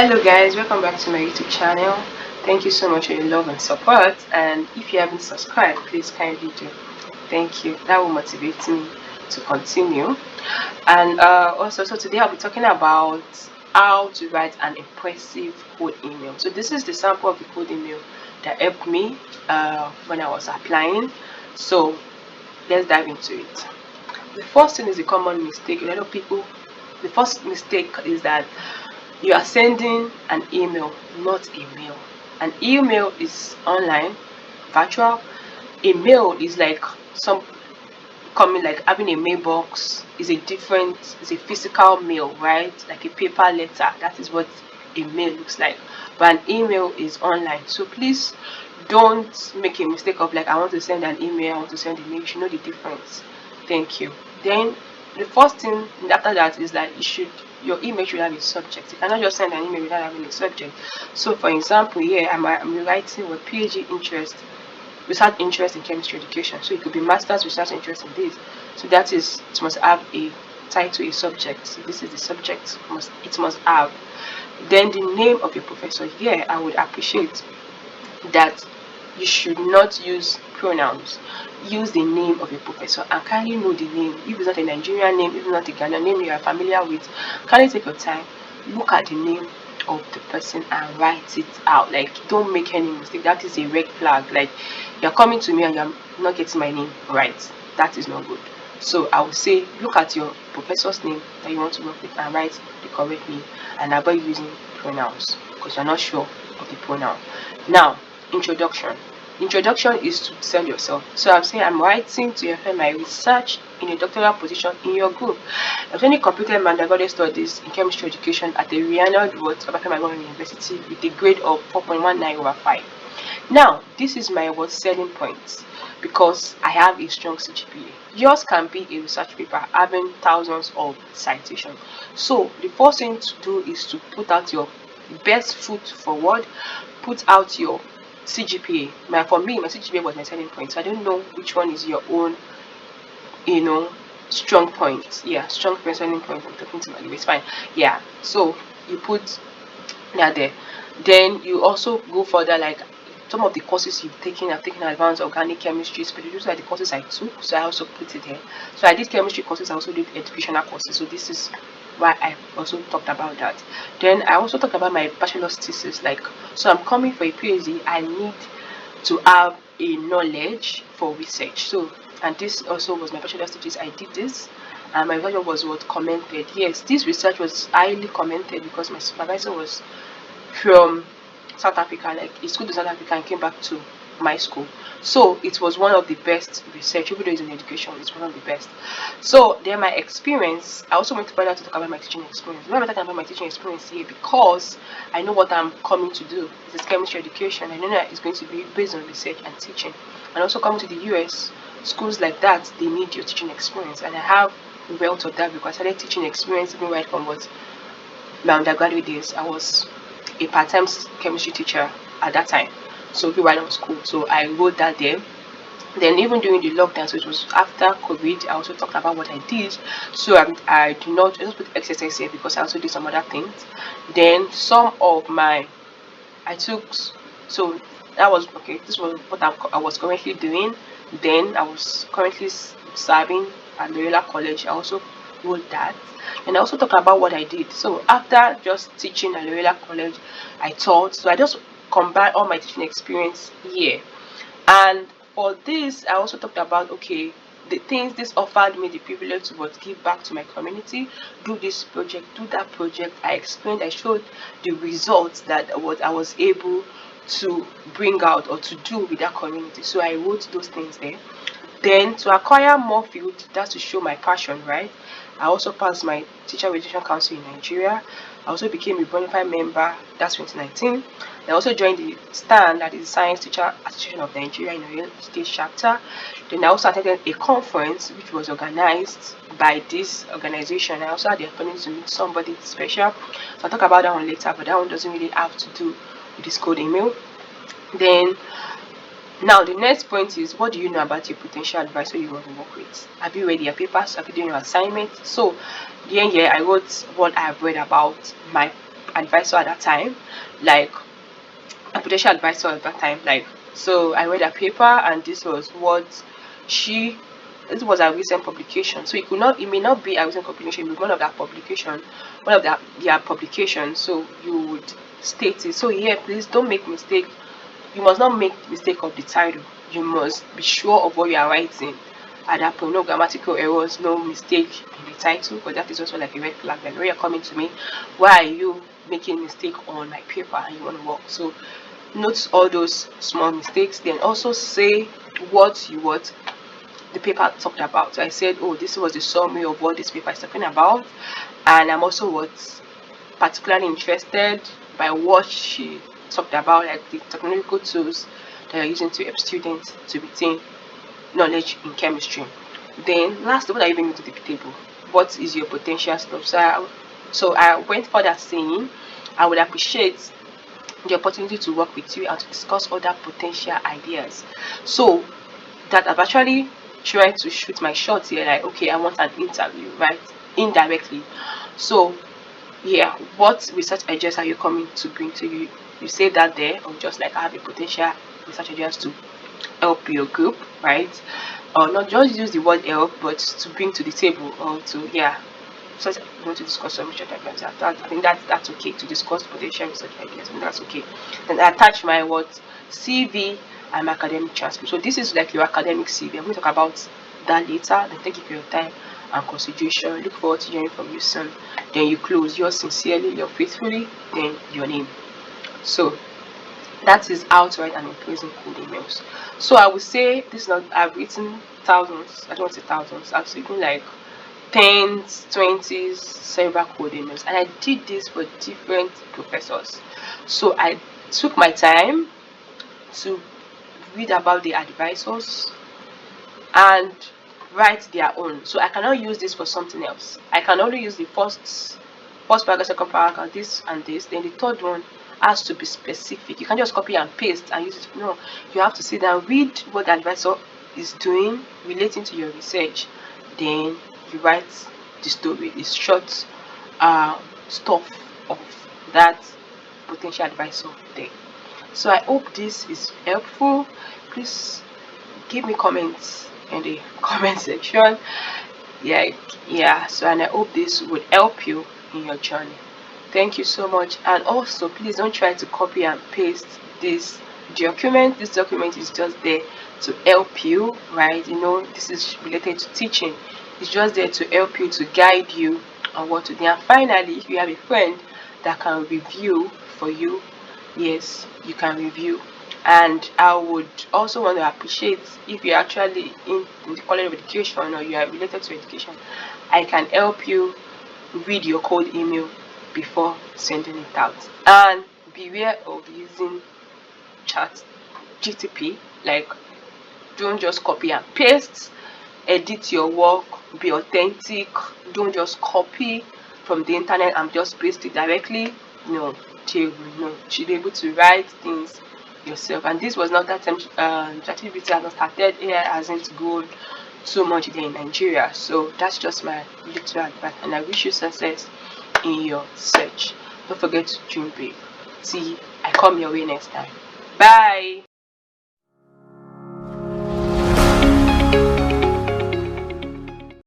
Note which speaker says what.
Speaker 1: Hello guys, welcome back to my YouTube channel. Thank you so much for your love and support, and if you haven't subscribed, please kindly do. Thank you. That will motivate me to continue. And also, so today I'll be talking about how to write an impressive cold email. So this is the sample of the cold email that helped me when I was applying. So let's dive into it. The first thing is a common mistake. A lot of people, the first mistake is that you are sending an email, not a mail. An email is online, virtual. A mail is like some coming, like having a mailbox is a different, is a physical mail, right? Like a paper letter. That is what a mail looks like. But an email is online. So please don't make a mistake of like, I want to send an email, I want to send a mail. You should know the difference. Thank you. Then the first thing after that is that your email should have a subject. You cannot just send an email without having a subject. So for example, here I'm writing with PhD interest, research interest in chemistry education. So it could be master's research interest in this. So that is, it must have a title, a subject. So this is the subject, it must have. Then the name of your professor. Here I would appreciate that you should not use pronouns. Use the name of your professor, and kindly know the name. If it's not a Nigerian name, if it's not a Ghanaian name you are familiar with, kindly take your time, look at the name of the person and write it out. Like, don't make any mistake. That is a red flag. Like, you're coming to me and you're not getting my name right. That is not good. So I would say, look at your professor's name that you want to work with and write the correct name, and avoid using pronouns because you're not sure of the pronoun. Now, introduction. Introduction is to sell yourself. So I'm saying I'm writing to your friend my research in a doctoral position in your group. I'm training completed my undergraduate studies in chemistry education at the renowned University with a grade of 4.19 over 5. Now, this is my selling point because I have a strong CGPA. Yours can be a research paper having thousands of citations. So the first thing to do is to put out your best foot forward, put out your CGPA. For me, my CGPA was my selling point. So I don't know which one is your own, strong point. Yeah, strong point, selling point. I'm talking to my it's fine. Yeah. So you put that there. Then you also go further, like some of the courses you've taken. I've taken advanced organic chemistry, but those are the courses I took. So I also put it there. So I did chemistry courses. I also did educational courses. So this is why I also talked about that. Then I also talked about my bachelor's thesis. Like, so I'm coming for a PhD, I need to have a knowledge for research. So, and this also was my bachelor's thesis. I did this, and my research was what commented. Yes, this research was highly commented because my supervisor was from South Africa. Like, he schooled to South Africa and came back to my school. So it was one of the best research, even though it's in education, it's one of the best. So then my experience, I also went further to talk about my teaching experience. Why am I talking about my teaching experience here? Because I know what I'm coming to do. This is chemistry education. I know that it's going to be based on research and teaching. And also coming to the US, schools like that, they need your teaching experience. And I have a wealth of that because I started teaching experience even right from my undergraduate days. I was a part-time chemistry teacher at that time. So while I was school, so I wrote that there. Then even during the lockdown, so it was after COVID, I also talked about what I did. So I do not just put exercise here because I also did some other things. Then some of my I took, so that was okay. This was what I was currently doing. Then I was currently serving at Loyola College. I also wrote that, and I also talked about what I did. So after just teaching at Loyola College, I taught. So I just combined all my teaching experience here. And for this, I also talked about, okay, the things this offered me the privilege to give back to my community, do this project, do that project. I explained, I showed the results that what I was able to bring out or to do with that community. So I wrote those things there. Then to acquire more field, that's to show my passion, right? I also passed my Teacher Registration Council in Nigeria. I also became a bona fide member, that's 2019. I also joined the STAN, that is the Science Teacher Association of Nigeria in Oyo State chapter. Then I also attended a conference which was organized by this organization. I also had the opportunity to meet somebody special. So I'll talk about that one later, but that one doesn't really have to do with this code email. Then now the next point is, what do you know about your potential advisor you want to work with? Have you read your papers? Have you done your assignment? So here I wrote what I have read about my advisor at that time, like a potential advisor at that time. Like, so I read a paper, and this was what she. This was a recent publication, so it may not be a recent publication, but one of that publication, one of their publications. So you would state it. So here, please don't make mistake. You must not make mistake of the title. You must be sure of what you are writing at that point. No grammatical errors, no mistake in the title, but that is also like a red flag. Like, when you're coming to me, why are you making mistake on my paper and you want to work? So note all those small mistakes, then also say what the paper talked about. So I said, oh, this was the summary of what this paper is talking about, and I'm also particularly interested by what she talked about, like the technological tools that are using to help students to retain knowledge in chemistry. Then lastly, what are you bringing to the table? What is your potential stuff? So I went further saying I would appreciate the opportunity to work with you and to discuss other potential ideas. So that I've actually tried to shoot my shot here, like, okay, I want an interview, right? Indirectly. So yeah, what research ideas are you coming to bring to you? You say that there, or just like, I have a potential research ideas to help your group, right? Or not just use the word help, but to bring to the table, or to, yeah, so you want to discuss some research ideas. I think that's okay to discuss potential research ideas, and that's okay. Then I attach my what CV and my academic transcript. So this is like your academic CV. I'm going to talk about that later. Then thank you for your time and consideration. Look forward to hearing from you soon. Then you close. Yours sincerely, yours faithfully, then your name. So that is how to write an impressive code emails. So I would say this is not, I've written thousands. I don't want to say thousands. I've written like tens, 20s, several code emails, and I did this for different professors. So I took my time to read about the advisors and write their own. So I cannot use this for something else. I can only use the first paragraph, second paragraph, this and this. Then the third one has to be specific. You can't just copy and paste and use it. No, you have to sit down, read what the advisor is doing relating to your research. Then you write the story, the short stuff of that potential advisor there. So I hope this is helpful. Please give me comments in the comment section. Yeah, so, and I hope this would help you in your journey. Thank you so much. And also, please don't try to copy and paste this document. This document is just there to help you, right? You know, this is related to teaching. It's just there to help you, to guide you on what to do. And finally, if you have a friend that can review for you, yes, you can review. And I would also want to appreciate if you're actually in the college of education, or you are related to education, I can help you read your code email before sending it out. And beware of using chat GTP. Like, don't just copy and paste. Edit your work, be authentic. Don't just copy from the internet and just paste it directly. No, you should be able to write things yourself. And this was not that time ChatGPT has not started. AI hasn't grown so much there in Nigeria. So that's just my little advice, and I wish you success in your search. Don't forget to dream big. See, I come your way next time. Bye.